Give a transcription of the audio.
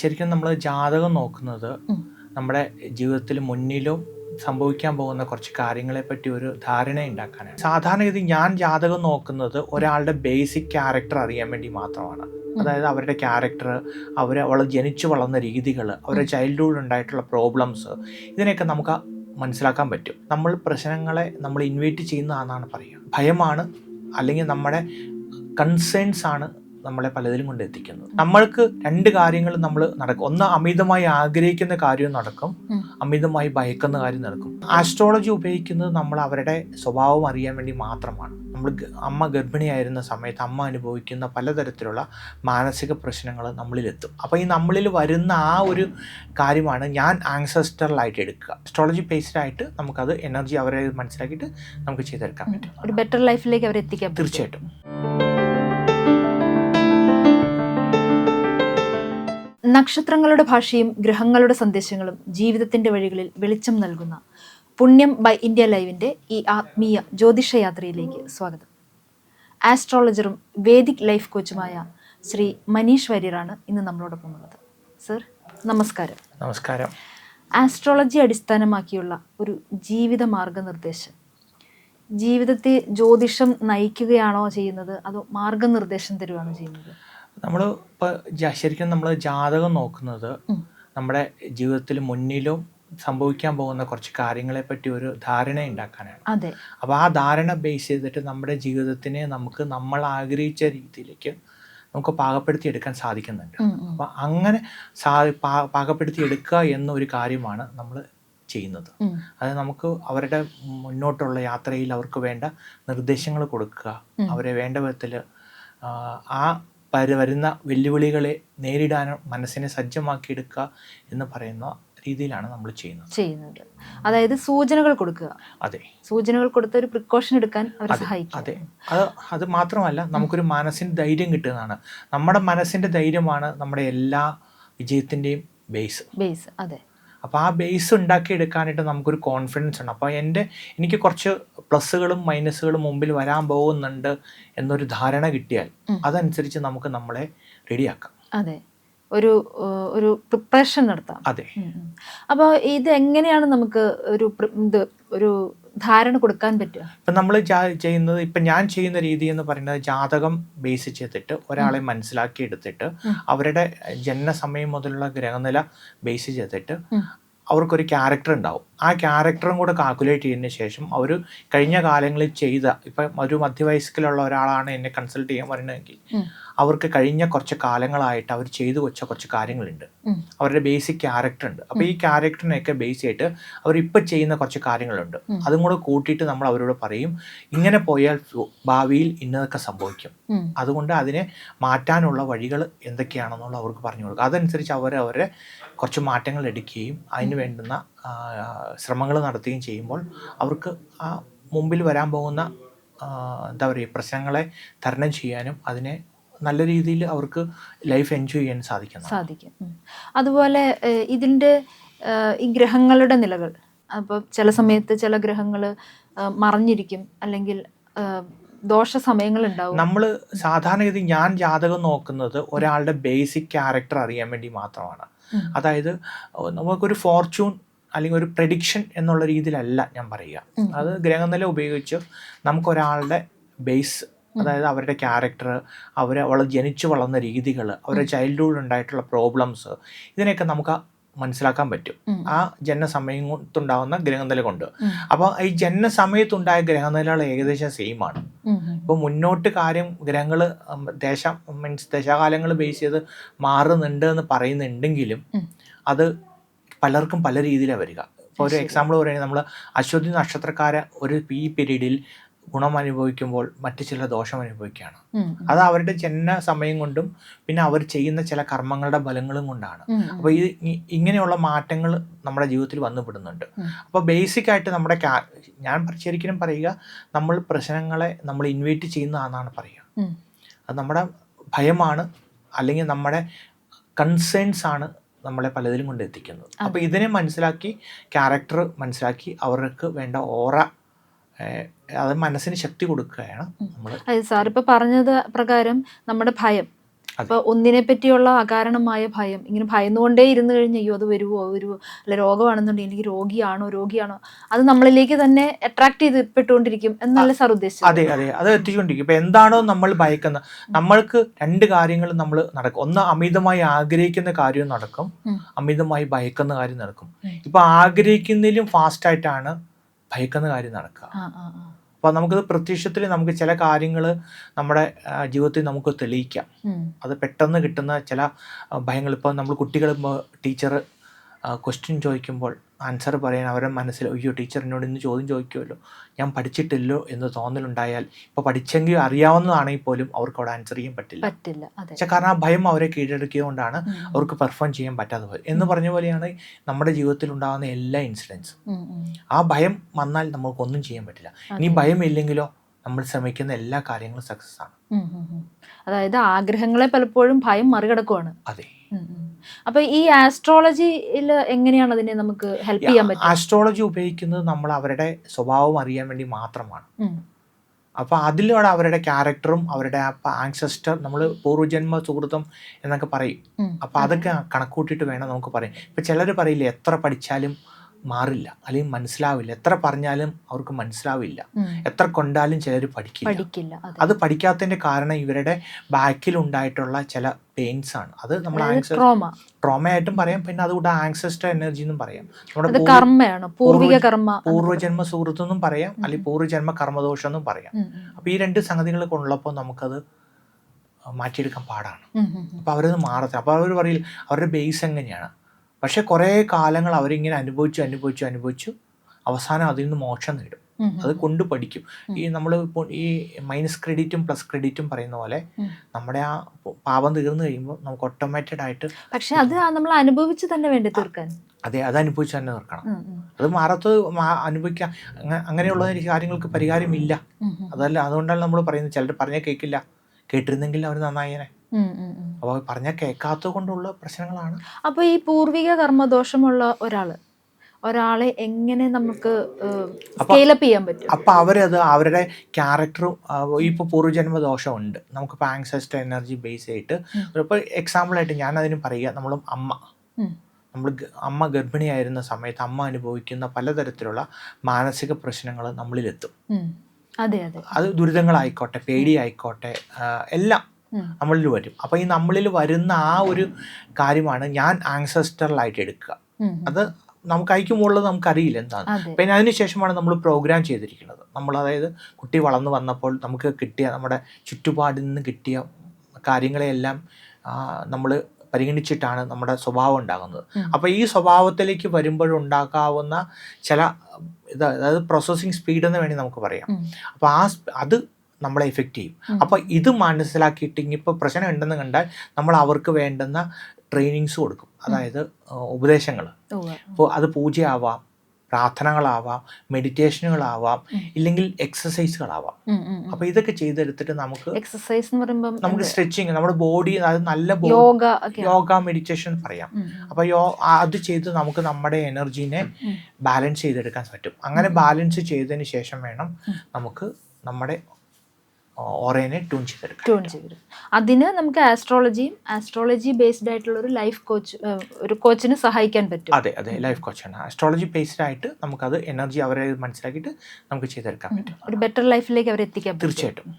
ശരിക്കും നമ്മൾ ജാതകം നോക്കുന്നത് നമ്മുടെ ജീവിതത്തിൽ മുന്നിലും സംഭവിക്കാൻ പോകുന്ന കുറച്ച് കാര്യങ്ങളെ പറ്റി ഒരു ധാരണ ഉണ്ടാക്കാനാണ്. സാധാരണഗതി ഞാൻ ജാതകം നോക്കുന്നത് ഒരാളുടെ ബേസിക് ക്യാരക്ടർ അറിയാൻ വേണ്ടി മാത്രമാണ്. അതായത് അവരുടെ ക്യാരക്ടർ, അവൾ ജനിച്ചു വളർന്ന രീതികൾ, അവരുടെ ചൈൽഡ്ഹുഡ് ഉണ്ടായിട്ടുള്ള പ്രോബ്ലംസ്, ഇതിനെയൊക്കെ നമുക്ക് മനസ്സിലാക്കാൻ പറ്റും. നമ്മൾ പ്രശ്നങ്ങളെ നമ്മൾ ഇൻവൈറ്റ് ചെയ്യുന്നതാണെന്നാണ് പറയുക. ഭയമാണ്, അല്ലെങ്കിൽ നമ്മുടെ കൺസേൺസ് ആണ് നമ്മളെ പലതിലും കൊണ്ട് എത്തിക്കുന്നത്. നമ്മൾക്ക് രണ്ട് കാര്യങ്ങൾ നമ്മൾ നടക്കും. ഒന്ന്, അമിതമായി ആഗ്രഹിക്കുന്ന കാര്യം നടക്കും, അമിതമായി ഭയക്കുന്ന കാര്യം നടക്കും. ആസ്ട്രോളജി ഉപയോഗിക്കുന്നത് നമ്മൾ അവരുടെ സ്വഭാവം അറിയാൻ വേണ്ടി മാത്രമാണ്. നമ്മൾ അമ്മ ഗർഭിണിയായിരുന്ന സമയത്ത് അമ്മ അനുഭവിക്കുന്ന പലതരത്തിലുള്ള മാനസിക പ്രശ്നങ്ങൾ നമ്മളിലെത്തും. അപ്പോൾ ഈ നമ്മളിൽ വരുന്ന ആ ഒരു കാര്യമാണ് ഞാൻ ആൻസെസ്റ്ററലായിട്ട് എടുക്കുക. അസ്ട്രോളജി ബേസ്ഡ് ആയിട്ട് നമുക്കത് എനർജി അവരെ മനസ്സിലാക്കിയിട്ട് നമുക്ക് ചെയ്തെടുക്കാൻ പറ്റും. ഒരു ബെറ്റർ ലൈഫിലേക്ക് അവരെ എത്തിക്കാം. തീർച്ചയായിട്ടും. നക്ഷത്രങ്ങളുടെ ഭാഷയും ഗ്രഹങ്ങളുടെ സന്ദേശങ്ങളും ജീവിതത്തിന്റെ വഴികളിൽ വെളിച്ചം നൽകുന്ന പുണ്യം ബൈ ഇന്ത്യ ലൈവിന്റെ ഈ ആത്മീയ ജ്യോതിഷ യാത്രയിലേക്ക് സ്വാഗതം. ആസ്ട്രോളജറും വേദിക് ലൈഫ് കോച്ചുമായ ശ്രീ മനീഷ് വാര്യറാണ് ഇന്ന് നമ്മളോടൊപ്പം ഉള്ളത്. സർ, നമസ്കാരം. നമസ്കാരം. ആസ്ട്രോളജി അടിസ്ഥാനമാക്കിയുള്ള ഒരു ജീവിത മാർഗനിർദ്ദേശം, ജീവിതത്തെ ജ്യോതിഷം നയിക്കുകയാണോ ചെയ്യുന്നത്, അതോ മാർഗനിർദ്ദേശം തരുവാണോ ചെയ്യുന്നത്? നമ്മൾ ശരിക്കും നമ്മൾ ജാതകം നോക്കുന്നത് നമ്മുടെ ജീവിതത്തിൽ മുന്നിലും സംഭവിക്കാൻ പോകുന്ന കുറച്ച് കാര്യങ്ങളെ പറ്റി ഒരു ധാരണ ഉണ്ടാക്കാനാണ്. അതെ. അപ്പോൾ ആ ധാരണ ബേസ് ചെയ്തിട്ട് നമ്മുടെ ജീവിതത്തിനെ നമുക്ക് നമ്മൾ ആഗ്രഹിച്ച രീതിയിലേക്ക് നമുക്ക് പാകപ്പെടുത്തി എടുക്കാൻ സാധിക്കുന്നുണ്ട്. അപ്പോൾ അങ്ങനെ പാകപ്പെടുത്തി എടുക്കുക എന്നൊരു കാര്യമാണ് നമ്മൾ ചെയ്യുന്നത്. അത് നമുക്ക് അവരുടെ മുന്നോട്ടുള്ള യാത്രയിൽ അവർക്ക് വേണ്ട നിർദ്ദേശങ്ങൾ കൊടുക്കുക, അവരെ വേണ്ട വിധത്തിൽ ആ വരുന്ന വെല്ലുവിളികളെ നേരിടാനും മനസ്സിനെ സജ്ജമാക്കിയെടുക്കുക എന്ന് പറയുന്ന രീതിയിലാണ് നമ്മൾ ചെയ്യുന്നത്. അതായത് സൂചനകൾ കൊടുക്കുക. അതെ, സൂചനകൾ കൊടുത്ത് ഒരു പ്രിക്കോഷൻ എടുക്കാൻ അവരെ സഹായിക്കും. അതെ, അത് മാത്രമല്ല നമുക്കൊരു മനസ്സിന് ധൈര്യം കിട്ടുന്നതാണ്. നമ്മുടെ മനസ്സിന്റെ ധൈര്യമാണ് നമ്മുടെ എല്ലാ വിജയത്തിന്റെയും ബേസ്. അതെ. അപ്പോൾ ആ ബേസ് ഉണ്ടാക്കിയെടുക്കാനായിട്ട് നമുക്കൊരു കോൺഫിഡൻസ് ഉണ്ട്. അപ്പോൾ എനിക്ക് കുറച്ച് പ്ലസ്സുകളും മൈനസുകളും മുമ്പിൽ വരാൻ പോകുന്നുണ്ട് എന്നൊരു ധാരണ കിട്ടിയാൽ അതനുസരിച്ച് നമുക്ക് നമ്മളെ റെഡിയാക്കാം. അതെ, ഒരു പ്രിപ്പറേഷൻ നടത്താം. അതെ. അപ്പോൾ ഇത് എങ്ങനെയാണ് നമുക്ക് ഒരു ധാരണ കൊടുക്കാൻ പറ്റുക? ഇപ്പം നമ്മൾ ചെയ്യുന്നത്, ഇപ്പം ഞാൻ ചെയ്യുന്ന രീതി എന്ന് പറയുന്നത്, ജാതകം ബേസ് ചെയ്തിട്ട് ഒരാളെ മനസ്സിലാക്കി എടുത്തിട്ട് അവരുടെ ജനനസമയം മുതലുള്ള ഗ്രഹനില ബേസ് ചെയ്തിട്ട് അവർക്കൊരു ക്യാരക്ടർ ഉണ്ടാവും. ആ ക്യാരക്ടറും കൂടെ കാൽക്കുലേറ്റ് ചെയ്തതിന് ശേഷം അവർ കഴിഞ്ഞ കാലങ്ങളിൽ ചെയ്ത, ഇപ്പം ഒരു മധ്യവയസ്കിലുള്ള ഒരാളാണ് എന്നെ കൺസൾട്ട് ചെയ്യാൻ പറയുന്നതെങ്കിൽ അവർക്ക് കഴിഞ്ഞ കുറച്ച് കാലങ്ങളായിട്ട് അവർ ചെയ്തു വെച്ച കുറച്ച് കാര്യങ്ങളുണ്ട്, അവരുടെ ബേസിക് ക്യാരക്ടർ ഉണ്ട്. അപ്പോൾ ഈ ക്യാരക്ടറിനെയൊക്കെ ബേസ് ചെയ്തിട്ട് അവരിപ്പോൾ ചെയ്യുന്ന കുറച്ച് കാര്യങ്ങളുണ്ട്, അതും കൂടെ കൂട്ടിയിട്ട് നമ്മൾ അവരോട് പറയും, ഇങ്ങനെ പോയാൽ ഭാവിയിൽ ഇന്നതൊക്കെ സംഭവിക്കും, അതുകൊണ്ട് അതിനെ മാറ്റാനുള്ള വഴികൾ എന്തൊക്കെയാണെന്നുള്ള അവർക്ക് പറഞ്ഞു കൊടുക്കുക. അതനുസരിച്ച് അവരെ കുറച്ച് മാറ്റങ്ങൾ എടുക്കുകയും അതിന് വേണ്ടുന്ന ശ്രമങ്ങൾ നടത്തുകയും ചെയ്യുമ്പോൾ അവർക്ക് ആ മുമ്പിൽ വരാൻ പോകുന്ന എന്താ പറയുക പ്രശ്നങ്ങളെ തരണം ചെയ്യാനും അതിനെ നല്ല രീതിയിൽ അവർക്ക് ലൈഫ് എൻജോയ് ചെയ്യാൻ സാധിക്കും. അതുപോലെ ഇതിൻ്റെ ഈ ഗ്രഹങ്ങളുടെ നിലകൾ, അപ്പോൾ ചില സമയത്ത് ചില ഗ്രഹങ്ങൾ മറഞ്ഞിരിക്കും, അല്ലെങ്കിൽ ദോഷ സമയങ്ങളുണ്ടാവും. നമ്മൾ സാധാരണഗതി ഞാൻ ജാതകം നോക്കുന്നത് ഒരാളുടെ ബേസിക് ക്യാരക്ടർ അറിയാൻ വേണ്ടി മാത്രമാണ്. അതായത് നമുക്കൊരു ഫോർച്യൂൺ അല്ലെങ്കിൽ ഒരു പ്രഡിക്ഷൻ എന്നുള്ള രീതിയിലല്ല ഞാൻ പറയുക. അത് ഗ്രഹനില ഉപയോഗിച്ച് നമുക്കൊരാളുടെ ബേസ്, അതായത് അവരുടെ ക്യാരക്ടർ, അവൾ ജനിച്ചു വളർന്ന രീതികൾ, അവരുടെ ചൈൽഡ്ഹുഡ് ഉണ്ടായിട്ടുള്ള പ്രോബ്ലംസ്, ഇതിനെയൊക്കെ നമുക്ക് മനസ്സിലാക്കാൻ പറ്റും ആ ജനനസമയത്തുണ്ടാകുന്ന ഗ്രഹനില കൊണ്ട്. അപ്പോൾ ഈ ജനനസമയത്തുണ്ടായ ഗ്രഹനിലകൾ ഏകദേശം സെയിം ആണ്. ഇപ്പോൾ മുന്നോട്ട് കാര്യം ഗ്രഹങ്ങൾ ദശാകാലങ്ങൾ ബേസ് ചെയ്ത് മാറുന്നുണ്ട് എന്ന് പറയുന്നുണ്ടെങ്കിലും അത് പലർക്കും പല രീതിയിലാണ് വരിക. ഇപ്പോൾ ഒരു എക്സാമ്പിൾ പറയുകയാണെങ്കിൽ, നമ്മൾ അശ്വതി നക്ഷത്രക്കാരെ ഒരു ഈ പീരീഡിൽ ഗുണം അനുഭവിക്കുമ്പോൾ മറ്റു ചില ദോഷം അനുഭവിക്കുകയാണ്. അത് അവരുടെ ജനന സമയം കൊണ്ടും പിന്നെ അവർ ചെയ്യുന്ന ചില കർമ്മങ്ങളുടെ ഫലങ്ങളും കൊണ്ടാണ്. അപ്പോൾ ഇങ്ങനെയുള്ള മാറ്റങ്ങൾ നമ്മുടെ ജീവിതത്തിൽ വന്നുപെടുന്നുണ്ട്. അപ്പോൾ ബേസിക് ആയിട്ട് നമ്മുടെ ഞാൻ ശരിക്കും പറയുക, നമ്മൾ പ്രശ്നങ്ങളെ നമ്മൾ ഇൻവൈറ്റ് ചെയ്യുന്നതാണെന്നാണ് പറയുക. അത് നമ്മുടെ ഭയമാണ്, അല്ലെങ്കിൽ നമ്മുടെ കൺസേൺസ് ആണ് നമ്മളെ പലതിലും കൊണ്ട് എത്തിക്കുന്നത്. അപ്പോൾ ഇതിനെ മനസ്സിലാക്കി, ക്യാരക്ടർ മനസ്സിലാക്കി അവർക്ക് വേണ്ട ഓറ, അത് മനസ്സിന് ശക്തി കൊടുക്കുകയാണ് നമ്മൾ. സാർ ഇപ്പോൾ പറഞ്ഞത് പ്രകാരം നമ്മുടെ ഭയം, അപ്പൊ ഒന്നിനെ പറ്റിയുള്ള അകാരണമായ ഭയം, ഇങ്ങനെ ഭയന്നുകൊണ്ടേ ഇരുന്ന് കഴിഞ്ഞ് അയ്യോ അത് വരുവോ അല്ല രോഗമാണെന്നുണ്ടെങ്കിൽ എനിക്ക് രോഗിയാണോ അത് നമ്മളിലേക്ക് തന്നെ അട്രാക്ട് ചെയ്തിപ്പെട്ടുകൊണ്ടിരിക്കും എന്നല്ല സാർ ഉദ്ദേശിച്ചത്. അതെ അതെ, അത് എത്തിച്ചുകൊണ്ടിരിക്കും. ഇപ്പൊ എന്താണോ നമ്മൾ ഭയക്കുന്നത്, നമ്മൾക്ക് രണ്ട് കാര്യങ്ങൾ നമ്മൾ നടക്കും. ഒന്ന് അമിതമായി ആഗ്രഹിക്കുന്ന കാര്യം നടക്കും, അമിതമായി ഭയക്കുന്ന കാര്യം നടക്കും. ഇപ്പൊ ആഗ്രഹിക്കുന്നതിലും ഫാസ്റ്റ് ആയിട്ടാണ് ഭയക്കുന്ന കാര്യം നടക്കുക. അപ്പോൾ നമുക്കത് പ്രത്യക്ഷത്തിൽ നമുക്ക് ചില കാര്യങ്ങൾ നമ്മുടെ ജീവിതത്തിൽ നമുക്ക് തെളിയിക്കാം. അത് പെട്ടെന്ന് കിട്ടുന്ന ചില ഭയങ്ങൾ. ഇപ്പോൾ നമ്മൾ കുട്ടികൾ ടീച്ചർ ക്വസ്റ്റ്യൻ ചോദിക്കുമ്പോൾ ആൻസർ പറയാൻ അവരുടെ മനസ്സിൽ അയ്യോ ടീച്ചർ എന്നോട് ഇന്ന് ചോദ്യം ചോദിക്കുമല്ലോ, ഞാൻ പഠിച്ചിട്ടില്ലോ എന്ന് തോന്നലുണ്ടായാൽ ഇപ്പോൾ പഠിച്ചെങ്കിൽ അറിയാവുന്നതാണെങ്കിൽ പോലും അവർക്ക് അവിടെ ആൻസർ ചെയ്യാൻ പറ്റില്ല. പക്ഷെ കാരണം ആ ഭയം അവരെ കീഴടക്കിയതുകൊണ്ടാണ് അവർക്ക് പെർഫോം ചെയ്യാൻ പറ്റാതെ പോയത്. എന്ന് പറഞ്ഞ പോലെയാണ് നമ്മുടെ ജീവിതത്തിൽ ഉണ്ടാകുന്ന എല്ലാ ഇൻസിഡൻസും. ആ ഭയം വന്നാൽ നമുക്കൊന്നും ചെയ്യാൻ പറ്റില്ല. ഇനി ഭയം ഇല്ലെങ്കിലോ നമ്മൾ ശ്രമിക്കുന്ന എല്ലാ കാര്യങ്ങളും സക്സസ് ആണ്. അതായത് ആഗ്രഹങ്ങളെ പലപ്പോഴും ഭയം മറികടക്കുവാണ്. അതെ. അപ്പൊ ഈ ആസ്ട്രോളജിയിൽ എങ്ങനെയാണ് അതിനെ നമുക്ക് ഹെൽപ്പ് ചെയ്യാൻ പറ്റുക? ആസ്ട്രോളജി ഉപയോഗിക്കുന്നത് നമ്മൾ അവരുടെ സ്വഭാവം അറിയാൻ വേണ്ടി മാത്രമാണ്. അപ്പോൾ അതിലൂടെ അവരുടെ ക്യാരക്ടറും അവരുടെ ആൻസെസ്റ്റർ, നമ്മൾ പൂർവ്വജന്മ സുഹൃത്തം എന്നൊക്കെ പറയും. അപ്പോൾ അതൊക്കെ കണക്കൂട്ടിയിട്ട് വേണം നമുക്ക് പറയാം. ഇപ്പം ചിലർ പറയില്ലേ എത്ര പഠിച്ചാലും മാറില്ല, അല്ലെങ്കിൽ മനസ്സിലാവില്ല, എത്ര പറഞ്ഞാലും അവർക്ക് മനസ്സിലാവില്ല, എത്ര കൊണ്ടാലും ചിലർ പഠിക്കില്ല. അത് പഠിക്കാത്തതിന്റെ കാരണം ഇവരുടെ ബാക്കിൽ ഉണ്ടായിട്ടുള്ള ചില പെയിൻസ് ആണ്. അത് നമ്മൾ ട്രോമയായിട്ടും പറയാം, പിന്നെ അതുകൂടെ ആൻസെസ്റ്റർ എനർജി എന്നും പറയാം, നമ്മുടെ പൂർവ്വജന്മ സുഹൃത്ത് എന്നും പറയാം, അല്ലെങ്കിൽ പൂർവ്വജന്മ കർമ്മദോഷം എന്നും പറയാം. അപ്പൊ ഈ രണ്ട് സംഗതികളൊക്കെ ഉള്ളപ്പോൾ നമുക്കത് മാറ്റിയെടുക്കാൻ പാടാണ്. അപ്പൊ അവരത് മാറത്തില്ല. അപ്പൊ അവർ പറയില്ല അവരുടെ ബേസ് എങ്ങനെയാണ്. പക്ഷെ കുറേ കാലങ്ങൾ അവരിങ്ങനെ അനുഭവിച്ചു അവസാനം അതിൽ നിന്ന് മോക്ഷം നേടും. അത് കൊണ്ട് പഠിക്കും. ഈ നമ്മൾ ഇപ്പോൾ ഈ മൈനസ് ക്രെഡിറ്റും പ്ലസ് ക്രെഡിറ്റും പറയുന്ന പോലെ നമ്മുടെ ആ പാപം തീർന്നു കഴിയുമ്പോൾ നമുക്ക് ഓട്ടോമാറ്റഡ് ആയിട്ട്, പക്ഷെ അത് നമ്മൾ അനുഭവിച്ച് തന്നെ വേണ്ടി തീർക്കാൻ. അതെ, അത് അനുഭവിച്ച് തന്നെ തീർക്കണം. അത് മാറാത്തത് അനുഭവിക്കാം. അങ്ങനെയുള്ള കാര്യങ്ങൾക്ക് പരിഹാരമില്ല. അതല്ല, അതുകൊണ്ടാണ് നമ്മൾ പറയുന്നത് ചിലർ പറഞ്ഞാൽ കേൾക്കില്ല, കേട്ടിരുന്നെങ്കിൽ അവർ നന്നായേനെ. അപ്പോൾ പറഞ്ഞാൽ കേൾക്കാത്തത് കൊണ്ടുള്ള പ്രശ്നങ്ങളാണ്. അപ്പോൾ ഈ പൂർവിക കർമ്മദോഷമുള്ള ഒരാളെ എങ്ങനെ നമുക്ക് സ്കെയിലപ്പ് ചെയ്യാൻ പറ്റും? അപ്പോൾ അവരത് അവരുടെ ക്യാരക്ടറും ഇപ്പോൾ പൂർവ്വജന്മ ദോഷമുണ്ട്, നമുക്കിപ്പോൾ ആൻസെസ്റ്റർ എനർജി ബേസ് ആയിട്ട്. ഇപ്പോൾ എക്സാമ്പിളായിട്ട് ഞാൻ അതിന് പറയുക, നമ്മൾ അമ്മ ഗർഭിണിയായിരുന്ന സമയത്ത് അമ്മ അനുഭവിക്കുന്ന പലതരത്തിലുള്ള മാനസിക പ്രശ്നങ്ങൾ നമ്മളിലെത്തും. അത് ദുരിതങ്ങളായിക്കോട്ടെ, പേടിയായിക്കോട്ടെ, എല്ലാം നമ്മളിൽ വരും. അപ്പോൾ ഈ നമ്മളിൽ വരുന്ന ആ ഒരു കാര്യമാണ് ഞാൻ ആൻസെസ്റ്ററലായിട്ട് എടുക്കുക. അത് നമുക്ക് അയക്കുമ്പോഴുള്ളത് നമുക്കറിയില്ല എന്താണ്. പിന്നെ അതിനുശേഷമാണ് നമ്മൾ പ്രോഗ്രാം ചെയ്തിരിക്കുന്നത്. അതായത് കുട്ടി വളർന്നു വന്നപ്പോൾ നമുക്ക് കിട്ടിയ നമ്മുടെ ചുറ്റുപാടിൽ നിന്ന് കിട്ടിയ കാര്യങ്ങളെയെല്ലാം നമ്മൾ പരിഗണിച്ചിട്ടാണ് നമ്മുടെ സ്വഭാവം ഉണ്ടാകുന്നത്. അപ്പോൾ ഈ സ്വഭാവത്തിലേക്ക് വരുമ്പോഴുണ്ടാക്കാവുന്ന ചില അതായത് പ്രോസസ്സിങ് സ്പീഡ് എന്ന് വേണമെങ്കിൽ നമുക്ക് പറയാം. അപ്പോൾ അത് നമ്മളെ എഫക്റ്റ് ചെയ്യും. അപ്പോൾ ഇത് മനസ്സിലാക്കിയിട്ട് ഇനിയിപ്പോൾ പ്രശ്നം ഉണ്ടെന്ന് കണ്ടാൽ നമ്മൾ അവർക്ക് വേണ്ടുന്ന ട്രെയിനിങ്സ് കൊടുക്കും, അതായത് ഉപദേശങ്ങൾ. അപ്പോൾ അത് പൂജയാവാം, പ്രാർത്ഥനകളാവാം, മെഡിറ്റേഷനുകളാവാം, ഇല്ലെങ്കിൽ എക്സസൈസുകളാവാം. അപ്പോൾ ഇതൊക്കെ ചെയ്തെടുത്തിട്ട് എക്സസൈസ് എന്ന് പറയുമ്പോൾ നമുക്ക് സ്ട്രെച്ചിങ്, നമ്മുടെ ബോഡി, അതായത് നല്ല യോഗ മെഡിറ്റേഷൻ പറയാം. അപ്പോൾ അത് ചെയ്ത് നമുക്ക് നമ്മുടെ എനർജീനെ ബാലൻസ് ചെയ്തെടുക്കാൻ പറ്റും. അങ്ങനെ ബാലൻസ് ചെയ്തതിന് ശേഷം വേണം നമുക്ക് നമ്മുടെ ഓറേനെ ട്യൂൺ ചെയ്തെടുക്കും. അതിന് നമുക്ക് ആസ്ട്രോളജി ബേസ്ഡ് ആയിട്ടുള്ള ഒരു കോച്ചിന് സഹായിക്കാൻ പറ്റും. അതെ, ലൈഫ് കോച്ചാണ്. ആസ്ട്രോളജി ബേസ്ഡ് ആയിട്ട് നമുക്കത് എനർജി അവരെ മനസ്സിലാക്കിയിട്ട് നമുക്ക് ചെയ്തെടുക്കാൻ പറ്റും. ഒരു ബെറ്റർ ലൈഫിലേക്ക് അവരെ എത്തിക്കാൻ തീർച്ചയായിട്ടും.